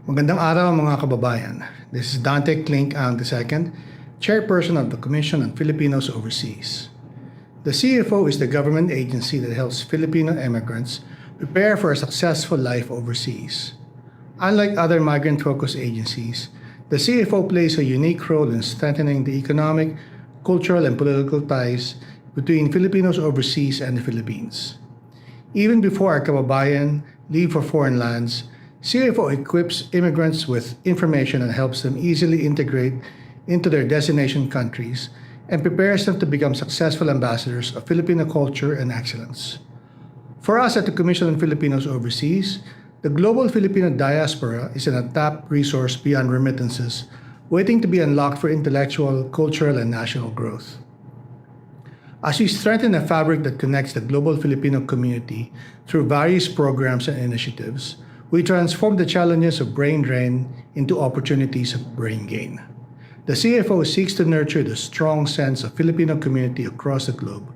Magandang araw mga kababayan. This is Dante Klink Ang II, Chairperson of the Commission on Filipinos Overseas. The CFO is the government agency that helps Filipino immigrants prepare for a successful life overseas. Unlike other migrant-focused agencies, the CFO plays a unique role in strengthening the economic, cultural, and political ties between Filipinos overseas and the Philippines. Even before our kababayan leave for foreign lands, CFO equips immigrants with information and helps them easily integrate into their destination countries and prepares them to become successful ambassadors of Filipino culture and excellence. For us at the Commission on Filipinos Overseas, the global Filipino diaspora is an untapped resource beyond remittances, waiting to be unlocked for intellectual, cultural, and national growth. As we strengthen a fabric that connects the global Filipino community through various programs and initiatives, we transform the challenges of brain drain into opportunities of brain gain. The CFO seeks to nurture the strong sense of Filipino community across the globe,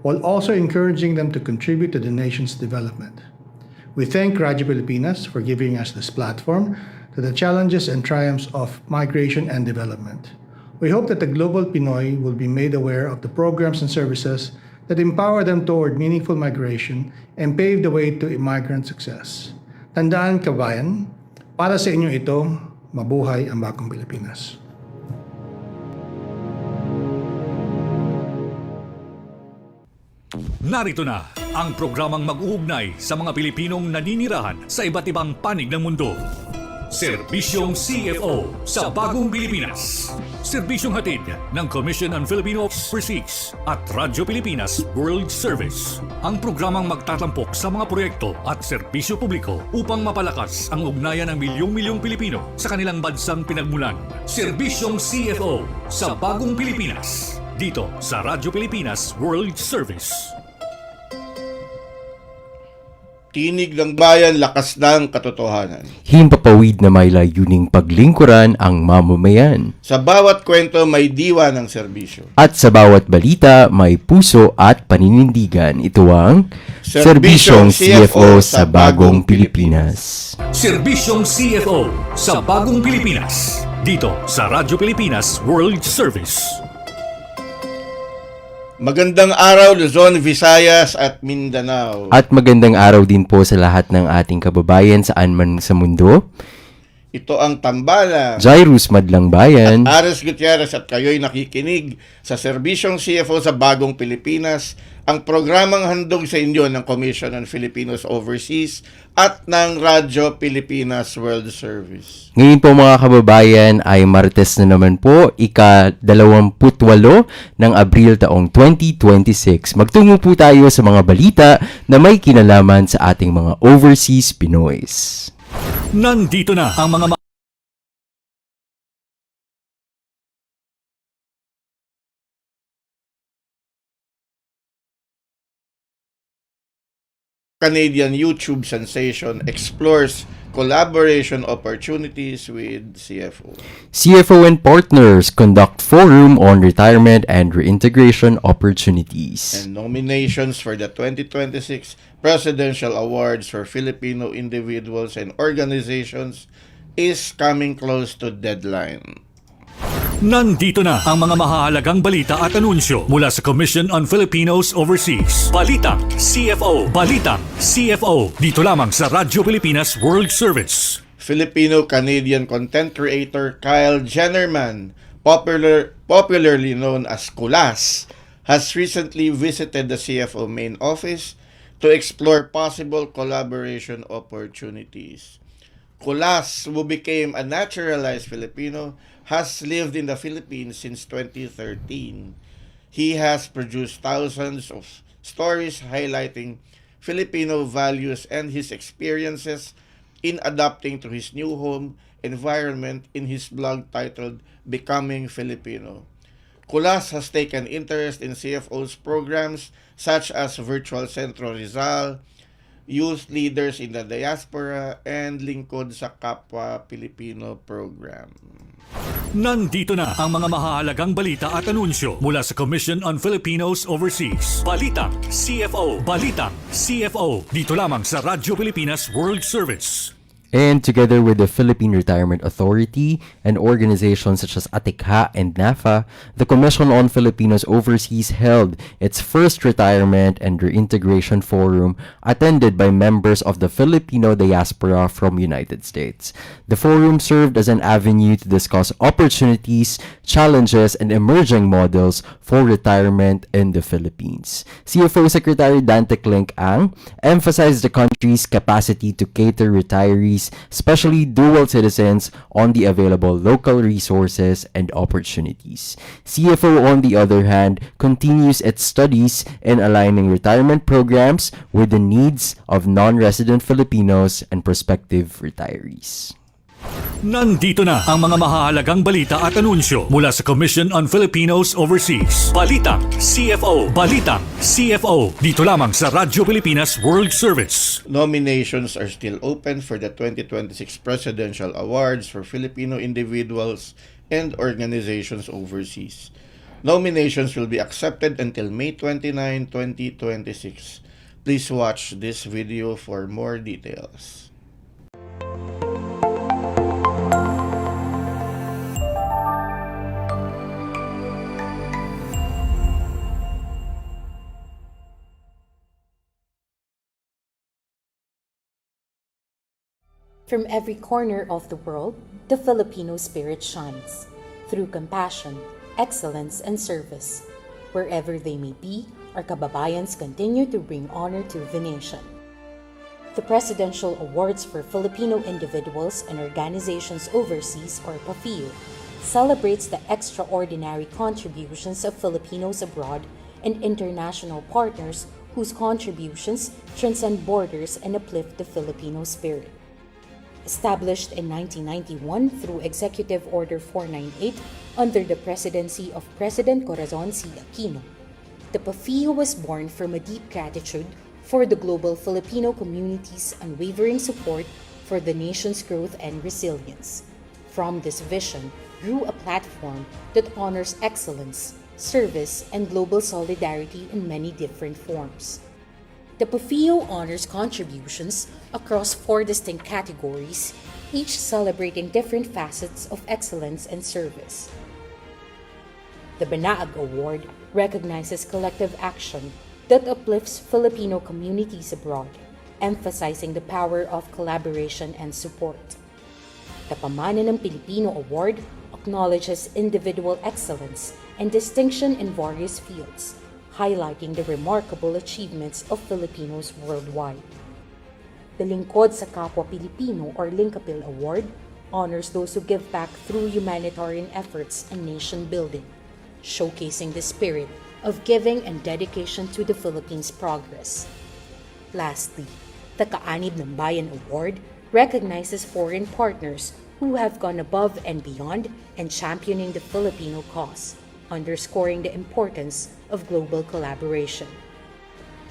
while also encouraging them to contribute to the nation's development. We thank Radyo Pilipinas for giving us this platform to the challenges and triumphs of migration and development. We hope that the global Pinoy will be made aware of the programs and services that empower them toward meaningful migration and pave the way to immigrant success. Tandaan kabayan, para sa inyo ito, mabuhay ang bagong Pilipinas. Narito na ang programang mag-uugnay sa mga Pilipinong naninirahan sa iba't ibang panig ng mundo. Serbisyong CFO sa Bagong Pilipinas. Serbisyong hatid ng Commission on Filipino Overseas at Radyo Pilipinas World Service. Ang programang magtatampok sa mga proyekto at serbisyo publiko upang mapalakas ang ugnayan ng milyong-milyong Pilipino sa kanilang bansang pinagmulan. Serbisyong CFO sa Bagong Pilipinas. Dito sa Radyo Pilipinas World Service. Tinig ng bayan, lakas ng katotohanan. Himpapawid na may layuning paglingkuran ang mamamayan. Sa bawat kwento may diwa ng serbisyo. At sa bawat balita may puso at paninindigan. Ito ang Serbisyong CFO sa Bagong Pilipinas. Serbisyong CFO sa Bagong Pilipinas. Dito sa Radyo Pilipinas World Service. Magandang araw Luzon, Visayas at Mindanao. At magandang araw din po sa lahat ng ating kababayan saan man sa mundo. Ito ang Tambala. Jairus Madlang Bayan. Ares Gutierrez at kayo'y nakikinig sa Serbisyong CFO sa Bagong Pilipinas, ang programang handog sa inyo ng Commission on Filipinos Overseas at ng Radyo Pilipinas World Service. Ngayon po mga kababayan ay Martes na naman po, ika-28 ng Abril taong 2026. Magtungo po tayo sa mga balita na may kinalaman sa ating mga overseas Pinoys. Nandito na ang mga Canadian YouTube sensation explores collaboration opportunities with CFO. CFO and partners conduct forum on retirement and reintegration opportunities. And nominations for the 2026 Presidential Awards for Filipino individuals and organizations is coming close to deadline. Nandito na ang mga mahahalagang balita at anunsyo mula sa Commission on Filipinos Overseas. Balitang CFO. Balitang CFO. Dito lamang sa Radyo Pilipinas World Service. Filipino-Canadian content creator Kyle Jennerman, popularly known as Kulas, has recently visited the CFO main office to explore possible collaboration opportunities. Kulas, who became a naturalized Filipino, has lived in the Philippines since 2013. He has produced thousands of stories highlighting Filipino values and his experiences in adapting to his new home environment in his blog titled Becoming Filipino. Kulas has taken interest in CFO's programs such as Virtual Centro Rizal, Youth Leaders in the Diaspora, and Lingkod sa Kapwa Pilipino program. Nandito na ang mga mahahalagang balita at anunsyo mula sa Commission on Filipinos Overseas. Balitang CFO. Balitang CFO. Dito lamang sa Radyo Pilipinas World Service. And together with the Philippine Retirement Authority and organizations such as ATICHA and NAFA, the Commission on Filipinos Overseas held its first retirement and reintegration forum attended by members of the Filipino diaspora from United States. The forum served as an avenue to discuss opportunities, challenges, and emerging models for retirement in the Philippines. CFO Secretary Dante Clink Ang emphasized the country's capacity to cater retirees, especially dual citizens, on the available local resources and opportunities. CFO, on the other hand, continues its studies in aligning retirement programs with the needs of non-resident Filipinos and prospective retirees. Nandito na ang mga mahahalagang balita at anunsyo mula sa Commission on Filipinos Overseas. Balitang CFO. Balitang CFO. Dito lamang sa Radyo Pilipinas World Service. Nominations are still open for the 2026 Presidential Awards for Filipino individuals and organizations overseas. Nominations will be accepted until May 29, 2026. Please watch this video for more details. From every corner of the world, the Filipino spirit shines through compassion, excellence, and service. Wherever they may be, our kababayans continue to bring honor to the nation. The Presidential Awards for Filipino Individuals and Organizations Overseas, or PAFIO, celebrates the extraordinary contributions of Filipinos abroad and international partners whose contributions transcend borders and uplift the Filipino spirit. Established in 1991 through Executive Order 498 under the presidency of President Corazon C. Aquino, the PAFIO was born from a deep gratitude for the global Filipino community's unwavering support for the nation's growth and resilience. From this vision grew a platform that honors excellence, service, and global solidarity in many different forms. The PAFIO honors contributions across 4 distinct categories, each celebrating different facets of excellence and service. The Banaag Award recognizes collective action that uplifts Filipino communities abroad, emphasizing the power of collaboration and support. The Pamana ng Pilipino Award acknowledges individual excellence and distinction in various fields, highlighting the remarkable achievements of Filipinos worldwide. The Lingkod sa Kapwa Pilipino, or Linkapil Award, honors those who give back through humanitarian efforts and nation building, showcasing the spirit of giving and dedication to the Philippines' progress. Lastly, the Kaanib ng Bayan Award recognizes foreign partners who have gone above and beyond in championing the Filipino cause, underscoring the importance of global collaboration.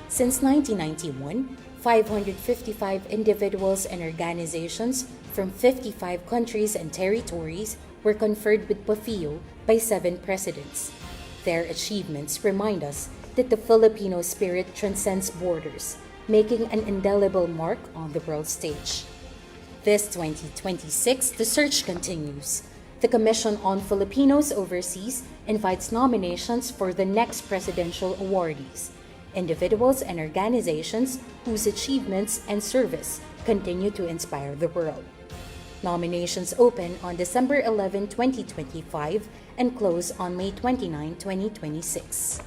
Since 1991, 555 individuals and organizations from 55 countries and territories were conferred with PAFIO by 7 presidents. Their achievements remind us that the Filipino spirit transcends borders, making an indelible mark on the world stage. This 2026, the search continues. The Commission on Filipinos Overseas invites nominations for the next presidential awardees, individuals and organizations whose achievements and service continue to inspire the world. Nominations open on December 11, 2025 and close on May 29, 2026.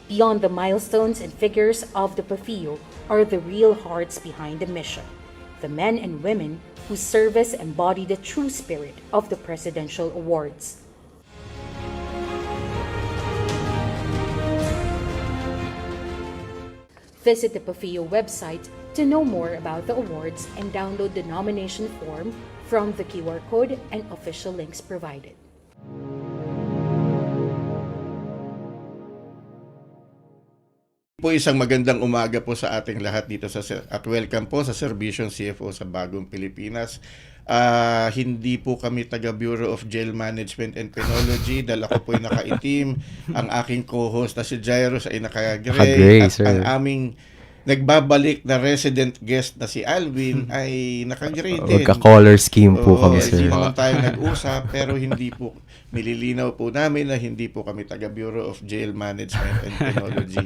Beyond the milestones and figures of the PAFIO are the real hearts behind the mission, the men and women whose service embody the true spirit of the Presidential Awards. Visit the PAFIO website to know more about the awards and download the nomination form from the QR code and official links provided. Po isang magandang umaga po sa ating lahat dito at welcome po sa Serbisyong CFO sa Bagong Pilipinas. Hindi po kami taga Bureau of Jail Management and Penology. Dala ko po yung nakaitim. Ang aking co-host na si Jairus ay naka-gray. Naka-gray, at sir. ang aming nagbabalik na resident guest na si Alvin ay nakagrade din. Magka-color scheme po Oo, kami, sir. Hindi naman tayo nag-usap, pero hindi po, nililinaw po namin na hindi po kami taga Bureau of Jail Management and Penology.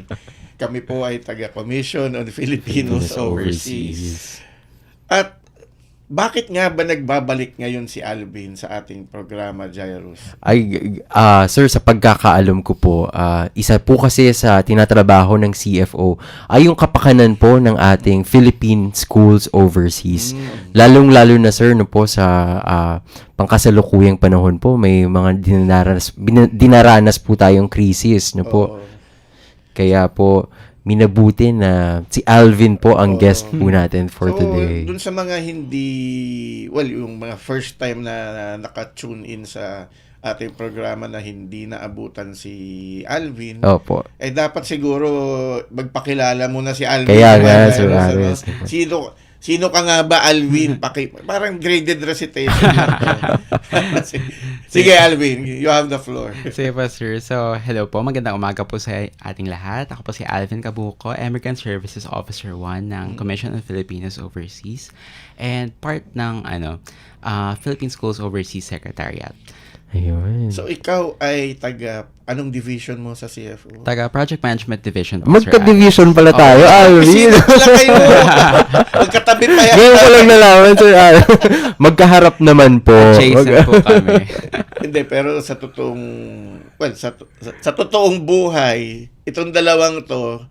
Kami po ay taga Commission on Filipinos Overseas. At bakit nga ba nagbabalik ngayon si Alvin sa ating programa, Jairus? Sir, sa pagkakaalam ko po, isa po kasi sa tinatrabaho ng CFO ay yung kapakanan po ng ating Philippine Schools Overseas. Lalong-lalo na, sir, no po sa pangkasalukuyang panahon po, may mga dinaranas po tayong krisis, no po. Oo. Kaya po, minabuti na si Alvin po ang guest po natin for today. Dun sa mga yung mga first time na naka-tune in sa ating programa na hindi naabutan si Alvin, Opo. dapat siguro magpakilala muna si Alvin. Kaya nga, Ano, Sir ano, Ares. Sino ka nga ba, Alvin? Parang graded recitation. Sige, Alvin, you have the floor. Sige po, sir. So, hello po. Magandang umaga po sa ating lahat. Ako po si Alvin Cabuco, Immigrant Services Officer 1 ng Commission on Filipinos Overseas and part ng Philippine Schools Overseas Secretariat. Ayun. So, ikaw ay anong division mo sa CFO? Taga Project Management Division po, Sir Magka-division pala tayo, Alvin. Sino pala kayo? Magkatabi pa yan. Ngayon ko lang nalaman, sir. Magkaharap naman po. Adjacent po kami. Hindi, pero sa totoong buhay, itong dalawang to,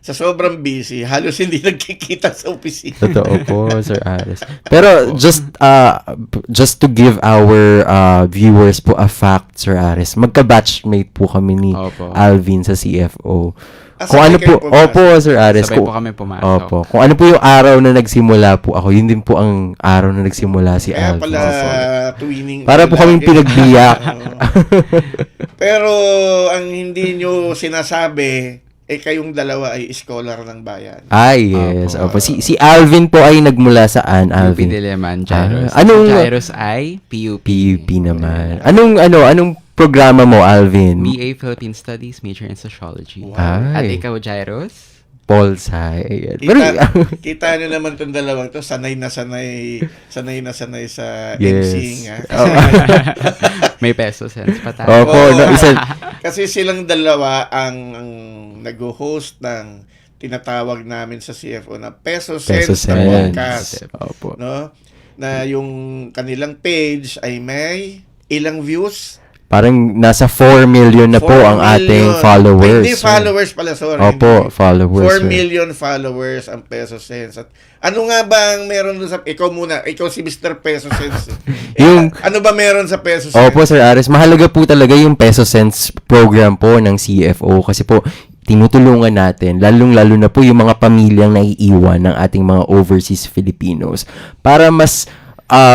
sa sobrang busy, halos hindi nagkikita sa opisina. Totoo po, Sir Ares. Pero just to give our viewers po a fact, Sir Ares, magka-batchmate po kami ni Opo. Alvin sa CFO. Kung Sabay ano po, kayo pumasok? opo, Sir Ares. Sabay po kami pumasok. Opo. Kung ano po yung araw na nagsimula po ako, yun din po ang araw na nagsimula si Kaya Alvin. pala twinning. Para po kaming lagi. pinagbiyak. Pero ang hindi nyo sinasabi, kayong dalawa ay scholar ng bayan. Ay, yes. Opo. Opo. Si Alvin po ay nagmula saan, PUP Alvin? Diliman, Jairus. Anong- Jairus ay PUP. PUP naman. Anong programa mo, Alvin? BA Philippine Studies, major in Sociology. Ay. At ikaw, Jairus? Polsai. Ayan. Pero, Kita nyo naman itong dalawang to, sanay na sanay sa Yes. emceeing. May peso sense pa tayo. Opo, no, isa, Kasi silang dalawa ang nag-host ng tinatawag namin sa CFO na Peso Peso Sense na Sense. podcast. Opo. No? Na yung kanilang page ay may ilang views? Parang nasa 4 million na po 4 ang ating million. followers. Hindi followers pala, sorry. Opo, Hindi. followers. 4 sir. million followers ang Peso Sense. At ano nga ba ang meron doon sa... Ikaw muna. Ikaw si Mr. Peso Sense. Ano ba meron sa Peso Sense? Opo, Sir Ares. Mahalaga po talaga yung Peso Sense program po ng CFO kasi po tinutulungan natin, lalong-lalo na po yung mga pamilyang naiiwan ng ating mga overseas Filipinos para mas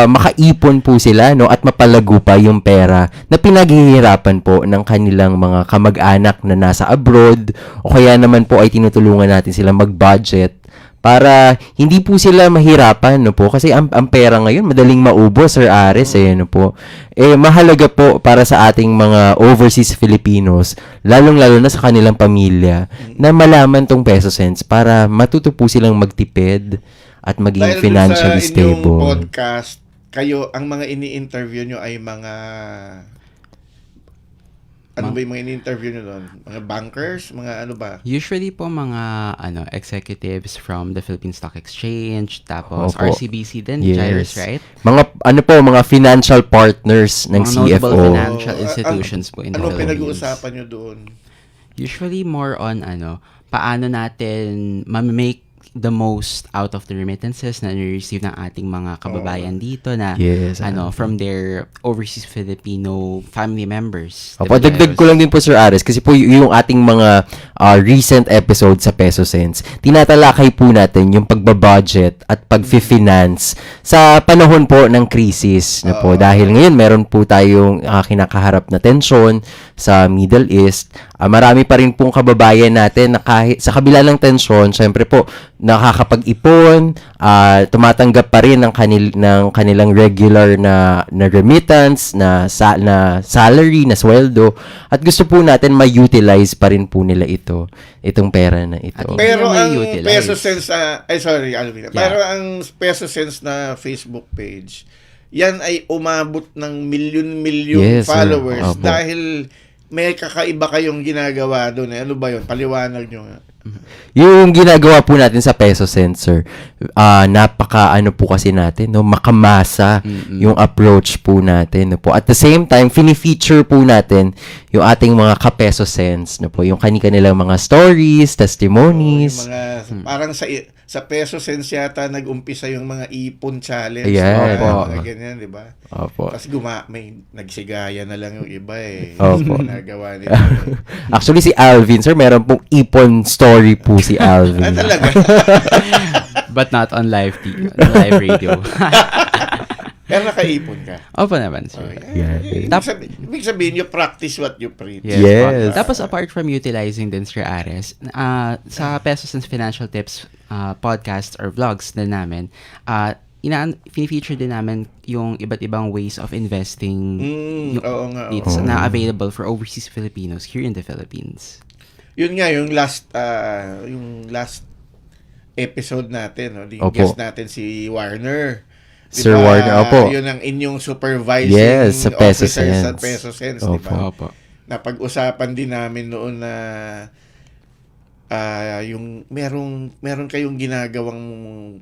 makaipon po sila, no, at mapalago pa yung pera na pinaghihirapan po ng kanilang mga kamag-anak na nasa abroad o kaya naman po ay tinutulungan natin sila mag-budget para hindi po sila mahirapan, no po, kasi ang pera ngayon madaling maubos, Sir Ares, no po. Mahalaga po para sa ating mga overseas Filipinos, lalong-lalo na sa kanilang pamilya, na malaman tong Peso Sense para matuto po silang magtipid at maging Dahil financially sa inyong stable. podcast, kayo, ang mga ini-interview nyo ay mga... Ano ba yung mga ini-interview nyo doon? Mga bankers? Mga ano ba? Usually po mga executives from the Philippine Stock Exchange, tapos Opo. RCBC din, Yes. Jairus, right? Mga financial partners ng Mga CFO. notable financial institutions po in the Ano Philippines. pinag-uusapan nyo doon? Usually more on paano natin ma-make the most out of the remittances na ni-receive ng ating mga kababayan dito na Yes, from their overseas Filipino family members. Opo, Diba, dagdag Jairus? ko lang din po, Sir Ares, kasi po yung ating mga recent episode sa Peso Sense, tinatalakay po natin yung pagbabudget at pag-finance sa panahon po ng krisis na po. Dahil ngayon, meron po tayong kinakaharap na tensyon sa Middle East. Marami pa rin pong kababayan natin na kahit sa kabila ng tensyon, syempre po, nakakapag-ipon, tumatanggap pa rin ng kanilang regular na remittance, na salary, na sweldo, at gusto po natin ma-utilize pa rin po nila itong pera na ito. At Pero Hindi ang may utilize. Peso Sense sorry, Alvin. Yeah. Pero ang Peso Sense na Facebook page, yan ay umabot ng milyon-milyon Yes, sir. followers Opo. dahil may kakaiba kayong ginagawa doon. Ano ba yun? Paliwanag nyo nga. Yung ginagawa po natin sa Peso Sensor, napaka ano po kasi natin, no, makamasa yung approach po natin, no po. At the same time, fini-feature po natin yung ating mga ka-Peso Sense, no po, yung kanilang mga stories, testimonies. Yung mga, parang sa Peso Sense yata nag-umpisa yung mga ipon challenge. Ayan. Mga ganyan, di ba? Opo. Tapos may nagsigaya na lang yung iba eh. Opo. Ginagawa nila. Actually, si Alvin, sir, meron pong ipon story po si Alvin. Talaga. But not on live radio. Pero nakaipon ka. Opo naman, sir. Yeah. Ibig sabihin, you practice what you preach. Yes. Tapos apart from utilizing din, Sir Ares, sa Pesos and Financial Tips podcast or vlogs din namin, fini-feature din namin yung iba't ibang ways of investing Oo nga. dito na available for overseas Filipinos here in the Philippines. Yun nga, yung last episode natin, no? Yung Opo. guest natin si Warner. Sir Warner, opo. Yun ang inyong supervising Yes, sa Peso officer sa Sense. Peso Sense, di ba? Opo. Napag-usapan din namin noon na yung meron kayong ginagawang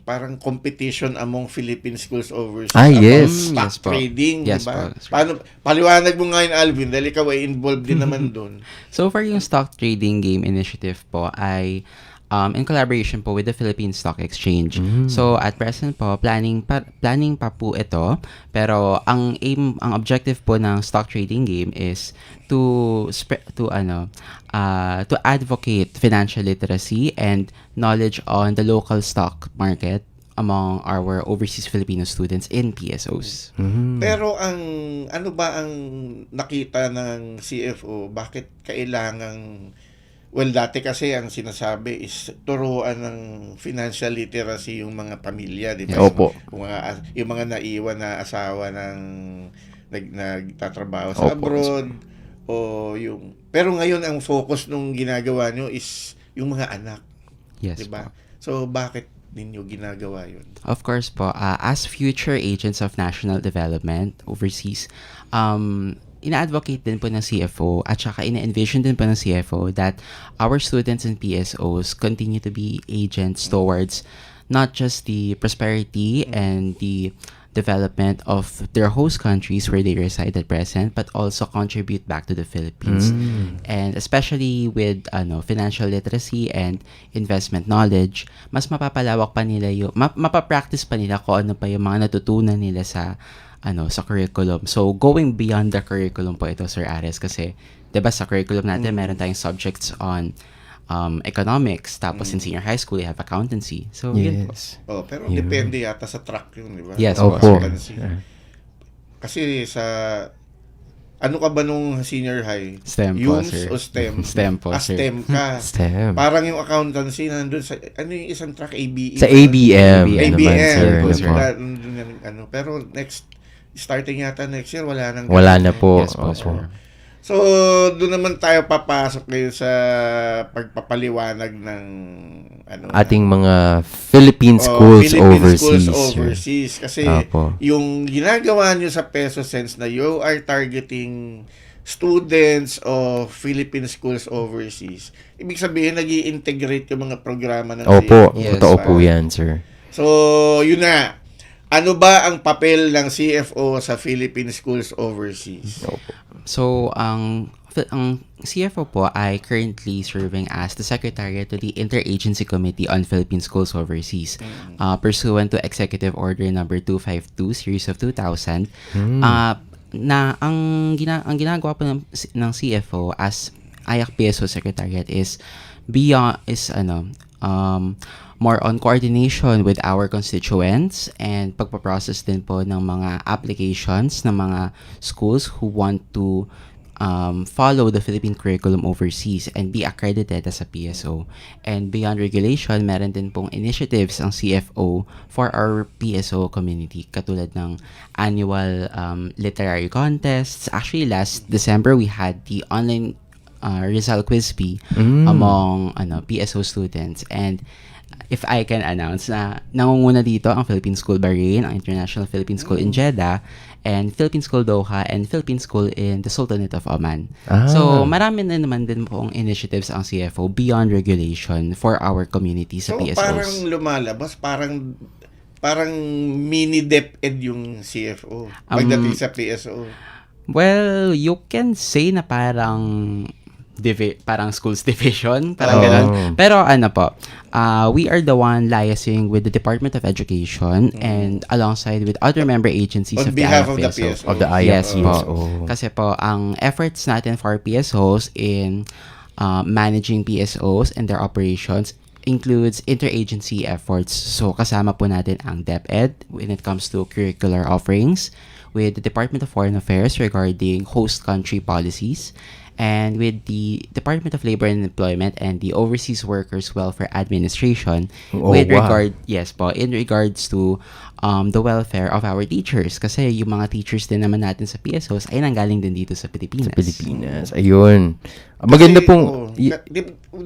parang competition among Philippine schools overseas. Yes. Stock Yes po. trading, Yes di ba? po, sir. Paano, paliwanag mo ngayon, Alvin, dahil ikaw ay involved din naman doon. So far, yung stock trading game initiative po ay in collaboration po with the Philippine Stock Exchange. So at present po, planning pa po ito, pero ang objective po ng stock trading game is to advocate financial literacy and knowledge on the local stock market among our overseas Filipino students in PSOs. Pero ano ba ang nakita ng CFO? Bakit kailangang dati kasi ang sinasabi is turuan ng financial literacy yung mga pamilya, di ba? Opo. Yung mga naiwan na asawa ng nagtatrabaho sa Opo. abroad pero ngayon ang focus nung ginagawa nyo is yung mga anak, Yes di ba? po. So bakit ninyo ginagawa yun? Of course po, as future agents of national development overseas, ina-advocate din po ng CFO at saka ina-envision din po ng CFO that our students and PSOs continue to be agents towards not just the prosperity and the development of their host countries where they reside at present, but also contribute back to the Philippines. And especially with financial literacy and investment knowledge, mas mapapalawak pa nila mapapractice pa nila kung ano pa yung mga natutunan nila sa curriculum. So, going beyond the curriculum po ito, Sir Ares, kasi, 'di ba sa curriculum natin, meron tayong subjects on economics, tapos in senior high school, you have accountancy. So, yun po. Yes. Pero depende yata sa track yun, di ba? Yes, Opo. Kasi sa ano ka ba nung senior high? STEM po, UMS sir. o STEM? STEM po, sir. STEM ka. STEM. Parang yung accountancy nandun sa, ano yung isang track, ABE? Sa ABM. ABM. naman, sir. po, sir. Pero starting yata next year, wala nang Wala na po. Yes po, sir. So, doon naman tayo papasok ngayon sa pagpapaliwanag ng Ating mga Philippine schools overseas. Kasi Apo. yung ginagawa nyo sa Peso Sense na you are targeting students of Philippine schools overseas. Ibig sabihin, nag-i-integrate yung mga programa ng Opo, CFO. Yes, totoo Diba? po yan, sir. So, yun na. Ano ba ang papel ng CFO sa Philippine schools overseas? So, ang CFO po ay currently serving as the Secretary to the Interagency Committee on Philippine Schools Overseas, pursuant to Executive Order number 252 Series of 2000. Ang ginagawa po ng CFO as AYAC PSO Secretariat is more on coordination with our constituents and pagpaprocess din po ng mga applications ng mga schools who want to follow the Philippine curriculum overseas and be accredited as a PSO. And beyond regulation, meron din pong initiatives ang CFO for our PSO community, katulad ng annual literary contests. Actually, last December, we had the online Rizal Quiz Bee among PSO students. And if I can announce na nangunguna dito ang Philippine School Bahrain, ang International Philippine School in Jeddah, and Philippine School Doha, and Philippine School in the Sultanate of Oman. So, marami na naman din pong initiatives ang CFO beyond regulation for our community sa So, PSOs. parang lumalabas, parang mini DepEd yung CFO pagdating sa PSO. Well, you can say na parang schools division, parang ganun. Pero we are the one liaising with the Department of Education and alongside with other member agencies On of the behalf of the IFPSO. PSO. Of the Yes IFPSO. po. Kasi po, ang efforts natin for PSOs in managing PSOs and their operations includes interagency efforts. So, kasama po natin ang DepEd when it comes to curricular offerings, with the Department of Foreign Affairs regarding host country policies, and with the Department of Labor and Employment and the Overseas Workers Welfare Administration in regards to the welfare of our teachers, kasi yung mga teachers din naman natin sa PSOs ay nanggaling din dito sa Pilipinas. Ayun. Maganda Kasi, pong...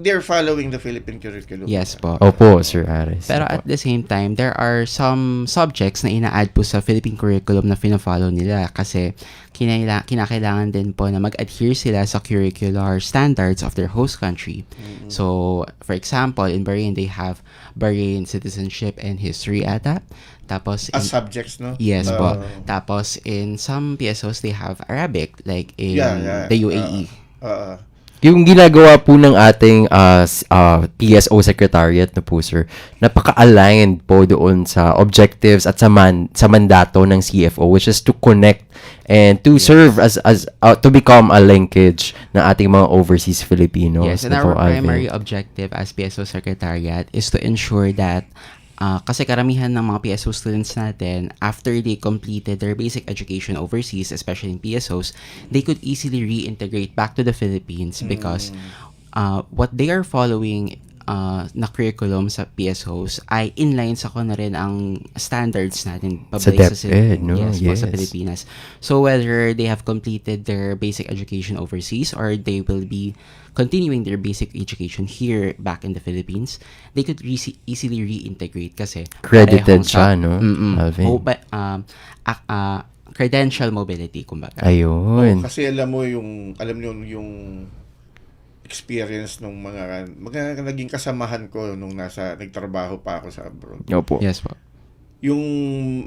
they're following the Philippine curriculum. Yes po. Opo, Sir Ares. Pero at the same time, there are some subjects na ina-add po sa Philippine curriculum na fina-follow nila kasi kinakailangan din po na mag-adhere sila sa curricular standards of their host country. So, for example, in Bahrain, they have Bahrain citizenship and history ata. Tapos As subjects, no? Yes po. Tapos in some PSOs, they have Arabic, like in the UAE. Yung ginagawa po ng ating PSO Secretariat na po, sir, napaka-aligned po doon sa objectives at sa mandato ng CFO, which is to connect and to serve as to become a linkage ng ating mga overseas Filipinos. Yes, and na our po, Alvin. primary objective as PSO Secretariat is to ensure that kasi karamihan ng mga PSO students natin, after they completed their basic education overseas, especially in PSOs, they could easily reintegrate back to the Philippines because what they are following na curriculum sa PSOs ay inline sa na rin ang standards natin Sa DepEd, no? Yes, po, sa Yes. Pilipinas. So whether they have completed their basic education overseas or they will be continuing their basic education here back in the Philippines, they could easily reintegrate kasi Credited parehong siya, no, Alvin? Credential mobility, kumbaga. Ayun. Kasi alam mo yung experience nung mga naging kasamahan ko nung nagtrabaho pa ako sa abroad. Opo. Yes po. Yung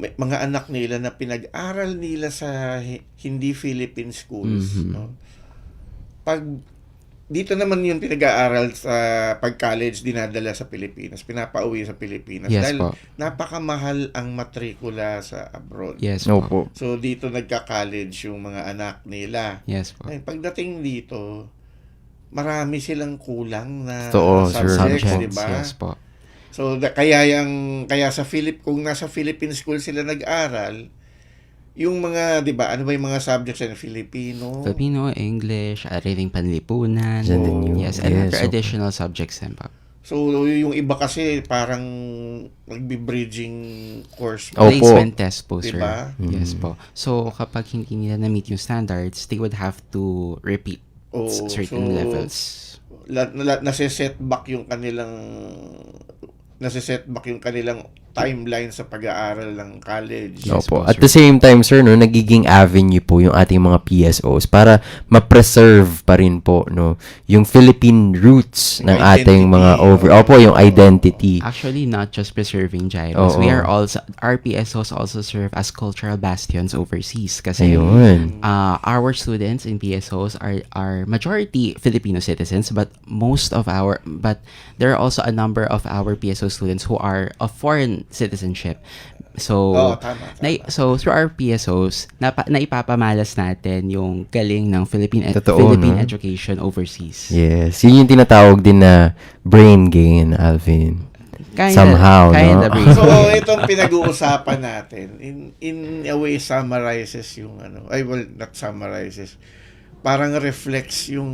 mga anak nila na pinag-aral nila sa hindi Philippine schools, no? Pag dito naman yung pinag-aaral sa pag-college, dinadala sa Pilipinas, pinapauwi sa Pilipinas. Yes dahil po. napakamahal ang matrikula sa abroad. Yes po. Opo. So dito nagka-college yung mga anak nila. Yes po. Ay, pagdating dito, marami silang kulang na Totoo, sir. subjects, Subjects, di ba? yes po. So kaya sa kung nasa Philippine school sila nag-aral, yung mga, 'di ba, ano ba yung mga subjects na Filipino? Filipino, English, reading panlipunan. Yan din yun. Yes, and Yes, other so- additional subjects din po. So yung iba kasi parang nagbi-bridging course. Opo. Placement test po, sir. Diba? Yes po. So, kapag hindi nila na-meet yung standards, they would have to repeat certain levels. Nase-set back yung kanilang timeline sa pag-aaral ng college. Yes Opo. po, At sir. the same time, sir, no, nagiging avenue po yung ating mga PSOs para ma-preserve pa rin po, no, yung Philippine roots Yung ng ating mga identity. yung identity. Actually, not just preserving gyros. Oo. Our PSOs also serve as cultural bastions overseas. Kasi Ayun. our students in PSOs are majority Filipino citizens, but there are also a number of our PSO students who are of foreign citizenship. So, Tama. so through our PSOs, naipapamalas natin yung galing ng Philippine Totoo, no? education overseas. Yes. Yun yung tinatawag din na brain gain, Alvin. Somehow, no? So itong pinag-uusapan natin in a way summarizes yung not summarizes, parang reflects yung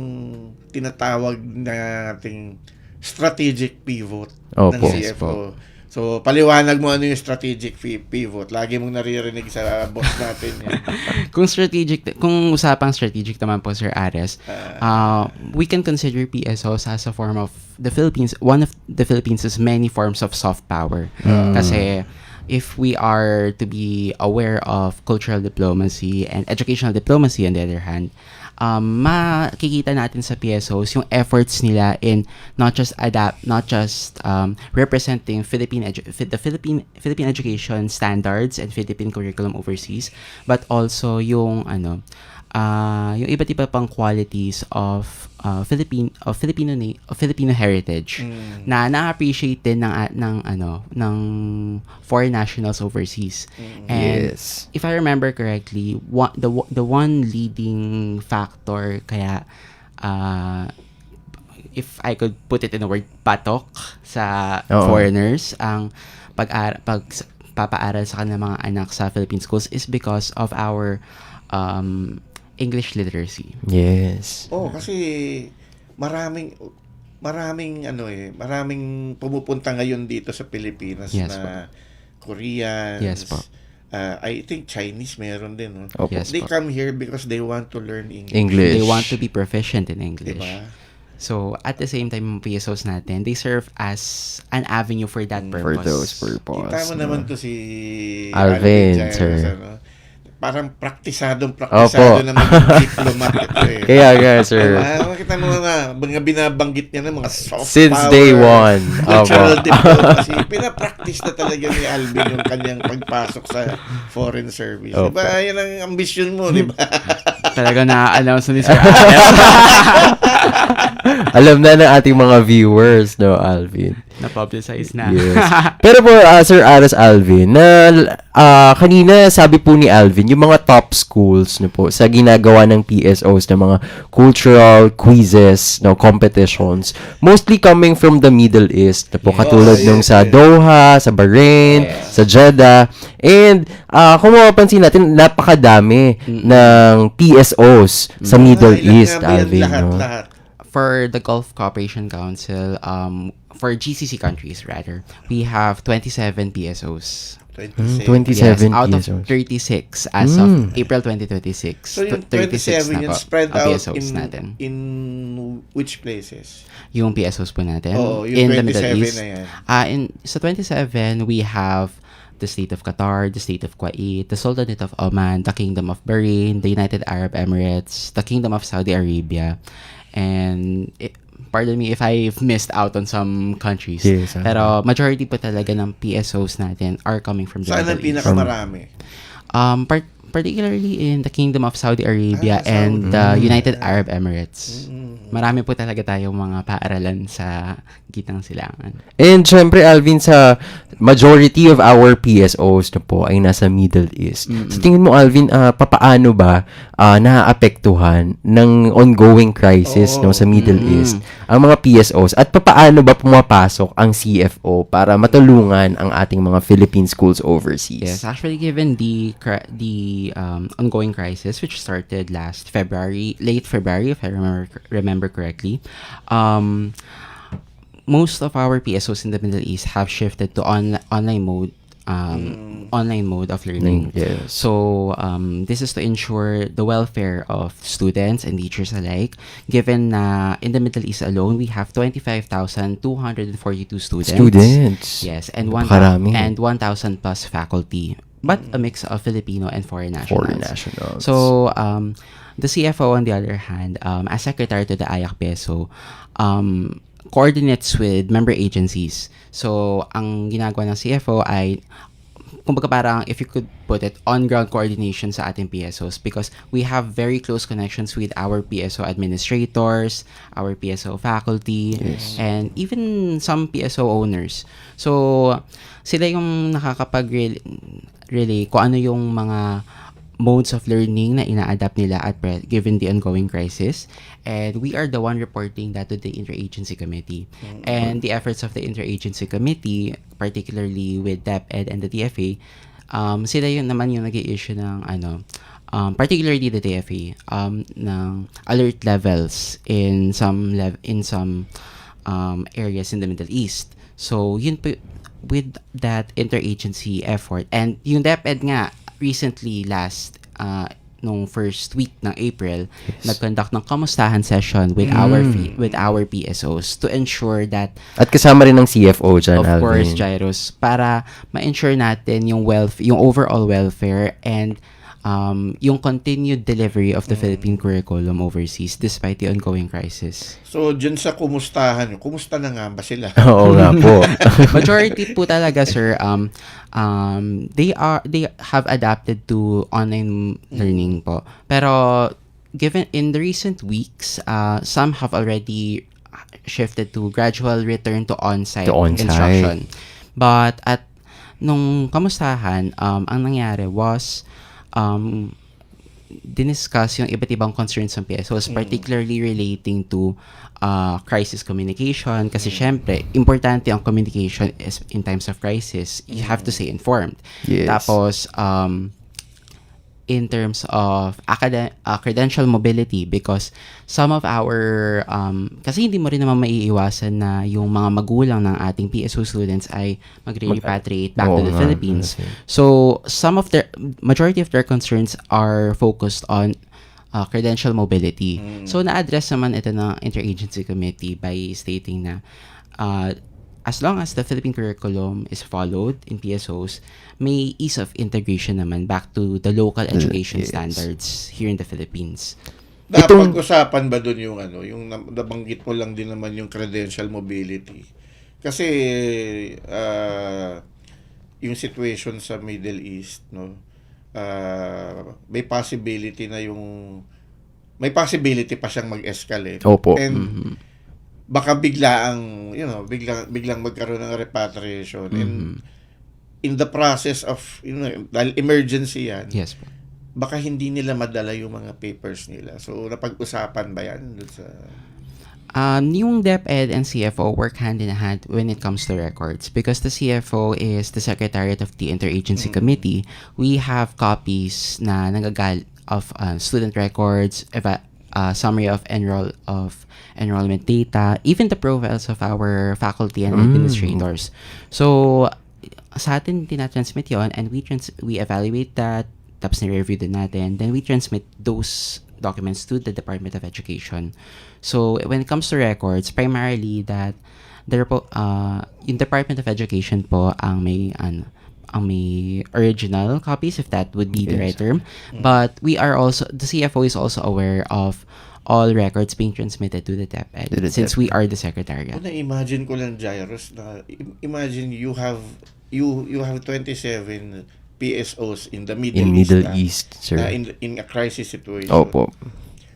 tinatawag nating strategic pivot ng Opo. Yes CFO. So, paliwanag mo ano yung strategic pivot. Lagi mong naririnig sa boss natin yan. Kung usapang strategic naman po, Sir Ares, we can consider PSOs as a form of one of the Philippines' many forms of soft power. Kasi if we are to be aware of cultural diplomacy and educational diplomacy on the other hand, makikita natin sa PSOs yung efforts nila in not just representing the Philippine education standards and Philippine curriculum overseas, but also yung yung iba't iba pang qualities of Filipino heritage na na-appreciate din ng foreign nationals overseas. And Yes. if I remember correctly, the one leading factor kaya if I could put it in a word, patok sa Oo. foreigners ang papaaral sa kanilang mga anak sa Philippine schools is because of our English literacy. Yes. Kasi maraming pumupunta ngayon dito sa Pilipinas Yes, na Koreans. Yes po. I think Chinese meron din. No? Opo. Yes They po. come here because they want to learn English. English. They want to be proficient in English. Diba? So, at the same time, yung PSOs natin, they serve as an avenue for that For purpose. those purpose. Kita mo naman to si Alvin, Jairus, sir. Parang praktisado Opo. na maging diplomat ito eh. Kaya nga, sir. Makita mo mga binabanggit niya ng mga soft Since power, day one. cultural Opo. diplomacy. Pinapractice na talaga ni Alvin yung kanyang pagpasok sa foreign service. Opo. Diba? Yan ang ambition mo, diba? Talaga na-announce ni Sir Alex. Alam na ng ating mga viewers, no, Alvin? Na-publicize na. Yes. Pero po, Sir Aras Alvin, kanina sabi po ni Alvin, yung mga top schools no po, sa ginagawa ng PSOs ng mga cultural quizzes, no, competitions, mostly coming from the Middle East, no po, katulad nung sa Doha, sa Bahrain, sa Jeddah, and kung mapapansin natin, napakadami ng PSOs sa Middle Ilan East, nga ba yan? Alvin, no? Lahat. For the Gulf Cooperation Council, for GCC countries rather, we have 27 PSOs. 27. 27 Out PSOs. of 36 as of April 2026. So yung 36 27 na yun po spread ang out PSOs natin. in which places? Yung PSOs po natin Oo, in yung the Middle 27 East. na yan. Sa 27, we have the State of Qatar, the State of Kuwait, the Sultanate of Oman, the Kingdom of Bahrain, the United Arab Emirates, the Kingdom of Saudi Arabia, and pardon me if I've missed out on some countries. Yes, Pero majority po talaga ng PSOs natin are coming from the Saan ang Middle East. pinakamarami? Particularly in the Kingdom of Saudi Arabia and the United Arab Emirates. Marami po talaga tayong mga paaralan sa gitnang silangan. And syempre, Alvin, sa majority of our PSOs na po ay nasa Middle East. Sa tingin mo, Alvin, papaano ba naaapektuhan ng ongoing crisis no, sa Middle East ang mga PSOs? At papaano ba pumapasok ang CFO para matulungan ang ating mga Philippine schools overseas? Yes, actually, given the ongoing crisis, which started last February, late February, if I remember correctly, most of our PSOs in the Middle East have shifted to online mode. Online mode of learning. Yes. So, this is to ensure the welfare of students and teachers alike. Given na in the Middle East alone, we have 25,242 students. Yes, and Napakarami. 1,000 plus faculty, but a mix of Filipino and foreign nationals. Foreign nationals. So, the CFO, on the other hand, as secretary to the AYAC PSO, coordinates with member agencies. So, ang ginagawa ng CFO ay, kumbaga parang, if you could put it, on-ground coordination sa ating PSOs because we have very close connections with our PSO administrators, our PSO faculty, and even some PSO owners. So, sila yung nakakapag-relay kung ano yung mga modes of learning na ina-adapt nila given the ongoing crisis. And we are the one reporting that to the Interagency Committee. And the efforts of the Interagency Committee, particularly with DepEd and the TFA, sila yun naman yung nag-i-issue ng particularly the TFA, ng alert levels in some areas in the Middle East. So yun po, with that interagency effort, and yung DepEd nga recently nung first week ng April, nag-conduct ng kamustahan session with our PSOs to ensure that At kasama rin ng CFO dyan, of Alvin. course, Jairus, para ma-ensure natin yung overall welfare and yung continued delivery of the Philippine curriculum overseas despite the ongoing crisis. So, dyan sa kumustahan, kumusta na nga ba sila? Oo nga po. Majority po talaga, sir, they have adapted to online learning po. Pero given in the recent weeks, some have already shifted to gradual return to on-site instruction. But at nung kamustahan, ang nangyari was diniscuss yung iba't ibang concerns ng PSOs, particularly relating to crisis communication. Kasi syempre, importante ang communication is in times of crisis. You have to stay informed. Yes. Tapos, in terms of credential mobility, because some of our kasi hindi mo rin naman maiiwasan na yung mga magulang ng ating PSO students ay magre-repatriate back to the Philippines. So majority of their concerns are focused on credential mobility. So na-address naman ito ng Interagency Committee by stating na as long as the Philippine curriculum is followed in PSOs, may ease of integration naman back to the local education standards here in the Philippines. Napag-usapan ba dun yung yung nabanggit mo lang din naman yung credential mobility? Kasi yung situation sa Middle East, no? May possibility pa siyang mag-escalate. Opo. And baka biglang magkaroon ng repatriation. And in the process of, dahil emergency yan, Yes po. baka hindi nila madala yung mga papers nila. So, napag-usapan ba yan? Dun sa... Yung DepEd and CFO work hand in hand when it comes to records, because the CFO is the Secretariat of the Interagency Committee. We have copies na of student records, summary of enrollment data, even the profiles of our faculty and administrators. So, sa atin tinatransmit yun, and we evaluate that, tapos nire-review din natin, then we transmit those documents to the Department of Education. So, when it comes to records, primarily that yung Department of Education po ang may original copies, if that would be the right term. But the CFO is also aware of all records being transmitted to the DepEd since we are the secretariat. Na-imagine ko lang, Jairus, na imagine you have 27 PSOs in the Middle East, sir. Na in a crisis situation. Opo.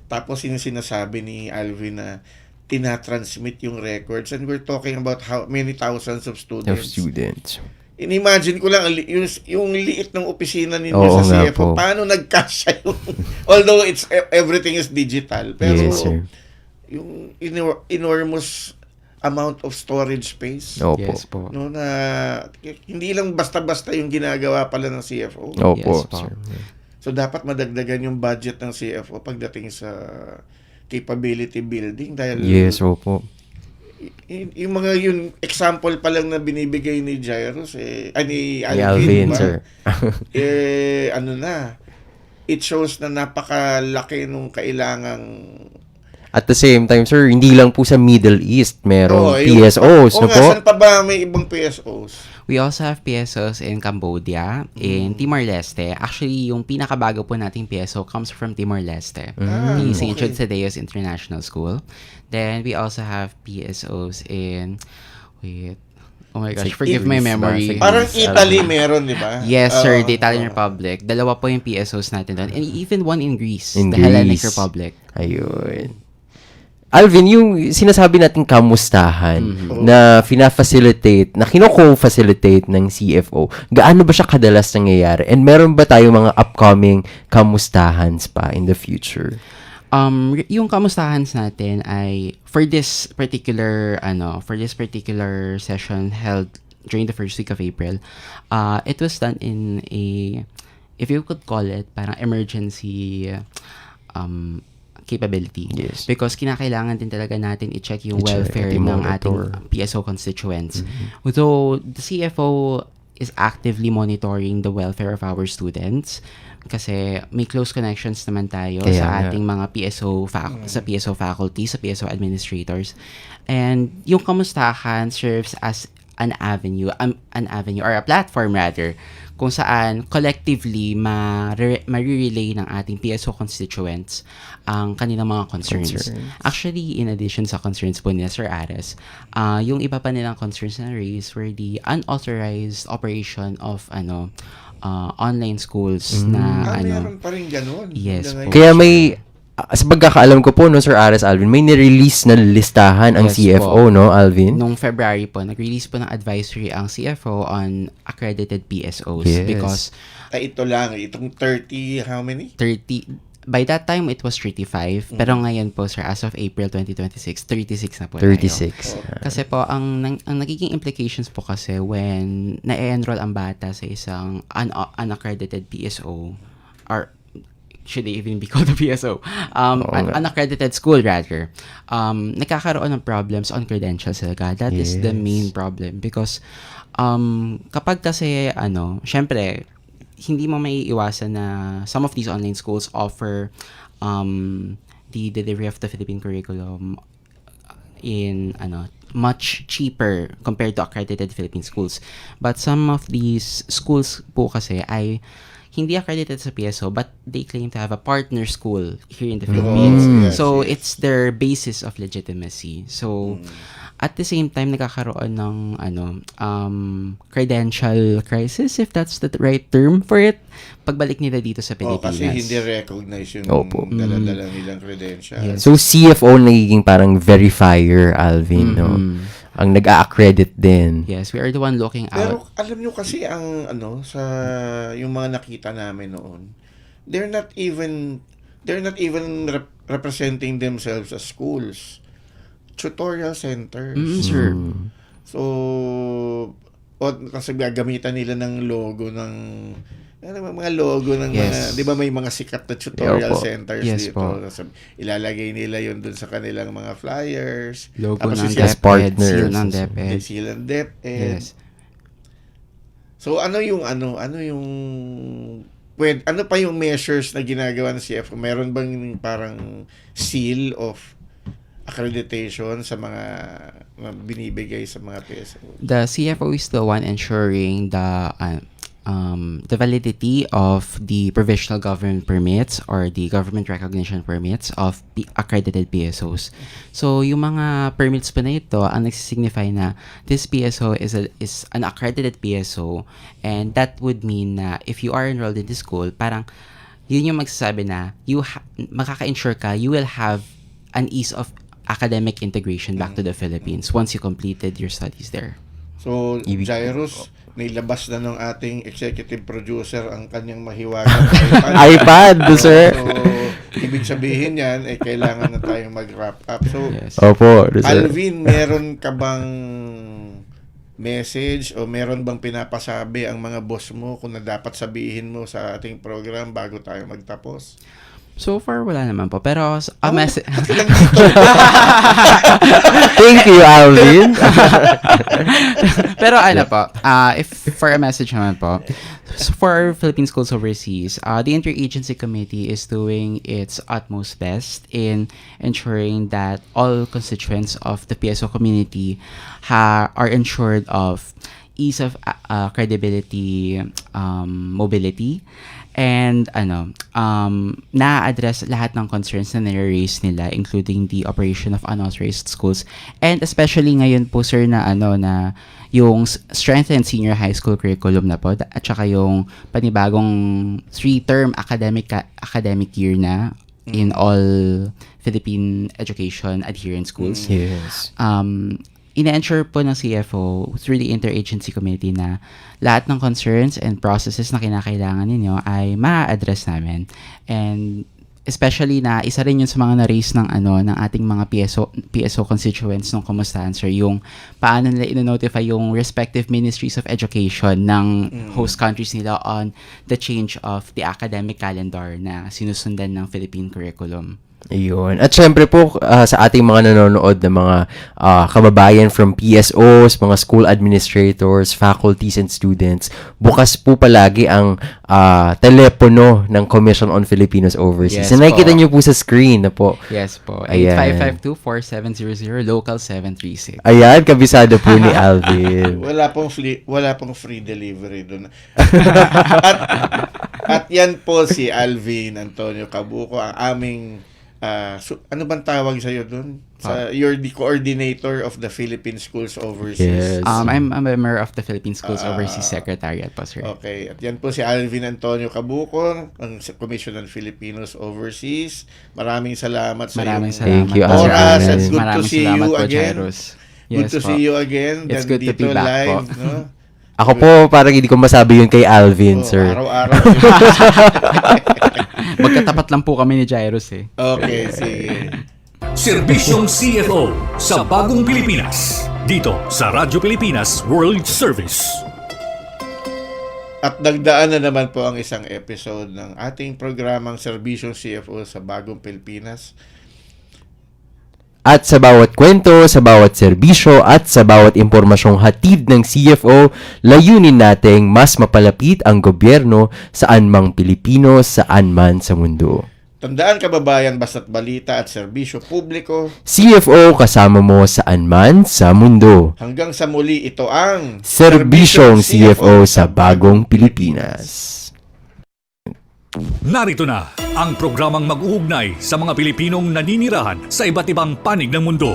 Tapos yung sinasabi ni Alvin na tinatransmit yung records, and we're talking about how many thousands of students. Inimagine ko lang yung liit ng opisina ninyo sa CFO. Paano nagkasya yung although everything is digital, pero yes, sir. Yung enormous amount of storage space. Opo. Yes po. No, na hindi lang basta-basta yung ginagawa pala ng CFO. Opo, Yes po. sir. So dapat madagdagan yung budget ng CFO pagdating sa capability building dahil Yes, opo. yung mga yun example pa lang na binibigay ni Jairus ni Alvin, diba? sir. It shows na napakalaki nung kailangang At the same time, sir, hindi lang po sa Middle East, merong PSOs, no po? Saan pa ba may ibang PSOs? We also have PSOs in Cambodia, in Timor-Leste. Actually, yung pinakabago po nating PSO comes from Timor-Leste, the St. Jude Tadeos International School. Then, we also have PSOs in... Oh my gosh, forgive my memory. Parang Italy meron, di ba? Yes, sir, the Italian Republic. Dalawa po yung PSOs natin doon. And even one in Greece, In the Hellenic Greece. Republic. Ayun. Alvin, yung sinasabi natin kamustahan na fina-facilitate, na kinoko-facilitate ng CFO, gaano ba siya kadalas nangyayari? And meron ba tayong mga upcoming kamustahans pa in the future? Yung kamustahan natin ay for this particular session held during the first week of April, it was done in if you could call it, parang emergency capability. Yes. Because kinakailangan din talaga natin i-check yung I-check welfare at ng i-monitor. ating PSO constituents. Though the CFO is actively monitoring the welfare of our students kasi may close connections naman tayo Kaya sa nga. ating mga sa PSO faculty, sa PSO administrators. And yung kamustahan serves as an avenue or a platform rather kung saan collectively ma-relay ng ating PSO constituents ang kanilang mga concerns. Actually, in addition sa concerns po nila Sir Ares, yung iba pa nilang concerns na raised were the unauthorized operation of online schools na Meron pa rin ganun. Yes Hanggang po. ngayon. Kaya may, sa pagkakaalam ko po, no, Sir Ares Alvin, may nirelease na listahan ang Yes CFO, po. no, Alvin? Nung February po, nag-release po ng advisory ang CFO on accredited PSOs Yes. because Ay, ito lang. Itong 30, how many? 30 by that time it was 35 pero ngayon po sir as of April 2026 36 na po tayo. 36. Kasi po ang nagiging implications po kasi when na-enroll ang bata sa isang unaccredited PSO or should they even be called a PSO? Unaccredited school rather. Nagkakaroon ng problems on credentials talaga. That is the main problem because kapag kasi syempre hindi mo may iwasan na some of these online schools offer the delivery of the Philippine curriculum in much cheaper compared to accredited Philippine schools. But some of these schools po kasi ay hindi accredited sa PSO but they claim to have a partner school here in the Philippines. yes, So yes. it's their basis of legitimacy. So at the same time nagkakaroon ng credential crisis if that's the right term for it pagbalik nila dito sa Pilipinas. Kasi hindi recognize yung Opo. dala-dala nilang credentials. Yes. So, CFO nagiging parang verifier, Alvin, no? Ang nag-a-accredit din. Yes, we are the one looking Pero out. alam nyo kasi ang sa yung mga nakita namin noon, they're not even representing themselves as schools. Tutorial centers. Sure. So kasi gagamitan nila ng logo ng mga logo ng Yes. 'di ba may mga sikat na tutorial Opo. centers Yes dito. po. Tapos ilalagay nila 'yon dun sa kanilang mga flyers. Logo Tapos ng sila- DepEd, partners. seal ng DepEd. Seal and DepEd. Yes. So ano yung ano pa yung measures na ginagawa ng CFO? Meron bang parang seal of accreditation sa mga binibigay sa mga PSO? The CFO is the one ensuring the validity of the provisional government permits or the government recognition permits of accredited PSOs. So, yung mga permits pa na ito, ang nagsisignify na this PSO is an accredited PSO, and that would mean na if you are enrolled in the school, parang yun yung magsasabi na makaka-ensure ka, you will have an ease of academic integration back to the Philippines once you completed your studies there. So, Ibig- Jairus, nailabas na ng ating executive producer ang kanyang mahiwagang iPad. iPad, sir. So, ibig sabihin yan, kailangan na tayong mag-wrap up. So, Yes. Opo, sir. Alvin, meron ka bang message o meron bang pinapasabi ang mga boss mo kung na dapat sabihin mo sa ating program bago tayo magtapos? So far, wala naman po. Pero, a message... Thank you, Alvin. Pero po, if for a message naman po, so for our Philippine schools overseas, the Interagency Committee is doing its utmost best in ensuring that all constituents of the PSO community are ensured of ease of credibility, mobility, and na-address lahat ng concerns na nire-raise nila, including the operation of unauthorized schools, and especially ngayon po sir na na yung strengthened senior high school curriculum na po at saka yung panibagong 3-term academic year na in all Philippine education adherent schools. Yes. Ina-ensure po ng CFO through the Interagency Committee na lahat ng concerns and processes na kinakailangan ninyo ay ma-address namin. And especially na isa rin yun sa mga na-raise ng ng ating mga PSO constituents nung kumustahan, sir, yung paano nila ino-notify yung respective ministries of education ng host countries nila on the change of the academic calendar na sinusundan ng Philippine curriculum. Ayun. At syempre po, sa ating mga nanonood na mga kababayan from PSOs, mga school administrators, faculties, and students, bukas po palagi ang telepono ng Commission on Filipinos Overseas. Yes Na nakikita po. nyo po sa screen na po. Yes po. Ayan. 8552-4700, local 736. Ayan, kabisado po ni Alvin. Wala pong free delivery doon. at yan po si Alvin Antonio Cabuco, ang aming ano bang tawag sa'yo doon? You're the coordinator of the Philippine Schools Overseas. Yes. I'm a member of the Philippine Schools Overseas Secretariat po, sir. Okay. At yan po si Alvin Antonio Cabuco, ang Commission on Filipinos Overseas. Maraming salamat sa Maraming iyong salamat. Thank you, po, Alvin. Sir oras. Alvin. It's good to Maraming see salamat you po, again. Jairus. Good Yes to po. see you again. It's good to Dito be back live, po. no? Ako po, parang hindi ko masabi yun kay Alvin, sir. Araw-araw. Magkatapat lang po kami ni Jairus eh. Okay, sige. Serbisyong CFO sa Bagong Pilipinas. Dito sa Radyo Pilipinas World Service. At nagdaan na naman po ang isang episode ng ating programang Serbisyong CFO sa Bagong Pilipinas. At sa bawat kwento, sa bawat serbisyo, at sa bawat impormasyong hatid ng CFO, layunin nating mas mapalapit ang gobyerno saan mang Pilipino, saan man sa mundo. Tandaan, kababayan, basta't balita at serbisyo publiko. CFO kasama mo saan man sa mundo. Hanggang sa muli, ito ang Serbisyong CFO sa Bagong Pilipinas. Narito na ang programang mag-uugnay sa mga Pilipinong naninirahan sa iba't ibang panig ng mundo.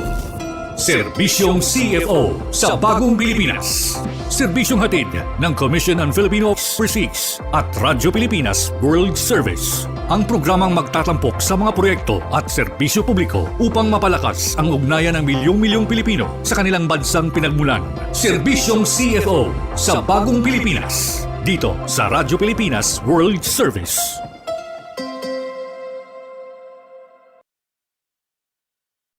Serbisyong CFO sa Bagong Pilipinas. Serbisyong hatid ng Commission on Filipino Overseas at Radyo Pilipinas World Service. Ang programang magtatampok sa mga proyekto at serbisyo publiko upang mapalakas ang ugnayan ng milyong-milyong Pilipino sa kanilang bansang pinagmulan. Serbisyong CFO sa Bagong Pilipinas. Dito sa Radyo Pilipinas World Service.